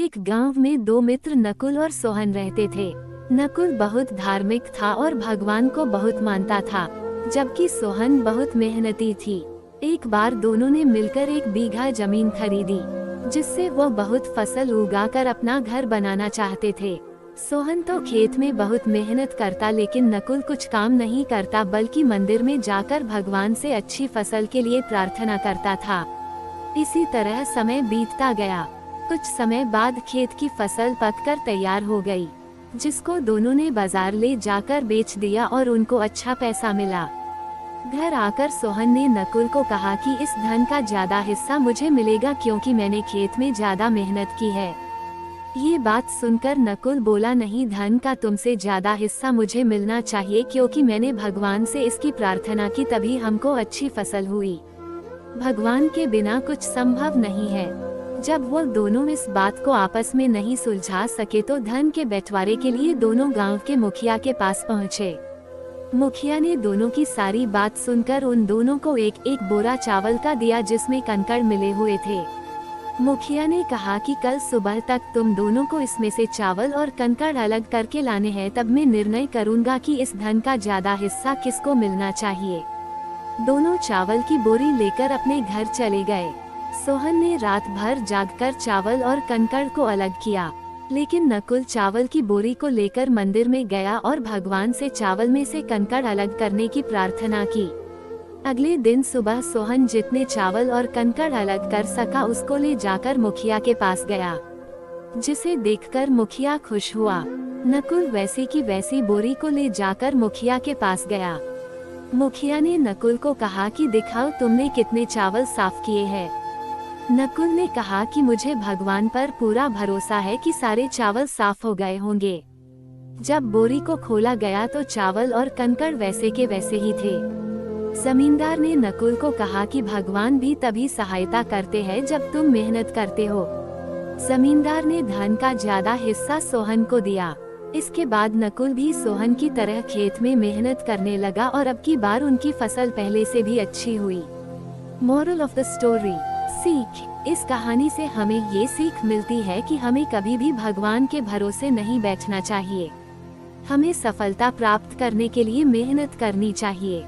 एक गांव में दो मित्र नकुल और सोहन रहते थे। नकुल बहुत धार्मिक था और भगवान को बहुत मानता था, जबकि सोहन बहुत मेहनती थी। एक बार दोनों ने मिलकर 1 बीघा जमीन खरीदी, जिससे वो बहुत फसल उगाकर अपना घर बनाना चाहते थे। सोहन तो खेत में बहुत मेहनत करता, लेकिन नकुल कुछ काम नहीं करता बल्कि मंदिर में जाकर भगवान से अच्छी फसल के लिए प्रार्थना करता था। इसी तरह समय बीतता गया। कुछ समय बाद खेत की फसल पककर तैयार हो गई, जिसको दोनों ने बाजार ले जाकर बेच दिया और उनको अच्छा पैसा मिला। घर आकर सोहन ने नकुल को कहा कि इस धन का ज्यादा हिस्सा मुझे मिलेगा, क्योंकि मैंने खेत में ज्यादा मेहनत की है। ये बात सुनकर नकुल बोला, नहीं, धन का तुमसे ज्यादा हिस्सा मुझे मिलना चाहिए, क्योंकि मैंने भगवान से इसकी प्रार्थना की, तभी हमको अच्छी फसल हुई। भगवान के बिना कुछ संभव नहीं है। जब वो दोनों इस बात को आपस में नहीं सुलझा सके तो धन के बंटवारे के लिए दोनों गांव के मुखिया के पास पहुँचे। मुखिया ने दोनों की सारी बात सुनकर उन दोनों को एक एक बोरा चावल का दिया, जिसमें कंकड़ मिले हुए थे। मुखिया ने कहा कि कल सुबह तक तुम दोनों को इसमें से चावल और कंकड़ अलग करके लाने हैं, तब मैं निर्णय करूंगा कि इस धन का ज्यादा हिस्सा किसको मिलना चाहिए। दोनों चावल की बोरी लेकर अपने घर चले गए। सोहन ने रात भर जागकर चावल और कंकड़ को अलग किया, लेकिन नकुल चावल की बोरी को लेकर मंदिर में गया और भगवान से चावल में से कंकड़ अलग करने की प्रार्थना की। अगले दिन सुबह सोहन जितने चावल और कंकड़ अलग कर सका उसको ले जाकर मुखिया के पास गया, जिसे देखकर मुखिया खुश हुआ। नकुल वैसी की वैसी बोरी को ले जाकर मुखिया के पास गया। मुखिया ने नकुल को कहा कि दिखाओ तुमने कितने चावल साफ किए हैं। नकुल ने कहा कि मुझे भगवान पर पूरा भरोसा है कि सारे चावल साफ हो गए होंगे। जब बोरी को खोला गया तो चावल और कंकड़ वैसे के वैसे ही थे। जमींदार ने नकुल को कहा कि भगवान भी तभी सहायता करते हैं जब तुम मेहनत करते हो। जमींदार ने धन का ज्यादा हिस्सा सोहन को दिया। इसके बाद नकुल भी सोहन की तरह खेत में मेहनत करने लगा और अब की बार उनकी फसल पहले से भी अच्छी हुई। मोरल ऑफ द स्टोरी, सीख। इस कहानी से हमें ये सीख मिलती है कि हमें कभी भी भगवान के भरोसे नहीं बैठना चाहिए। हमें सफलता प्राप्त करने के लिए मेहनत करनी चाहिए।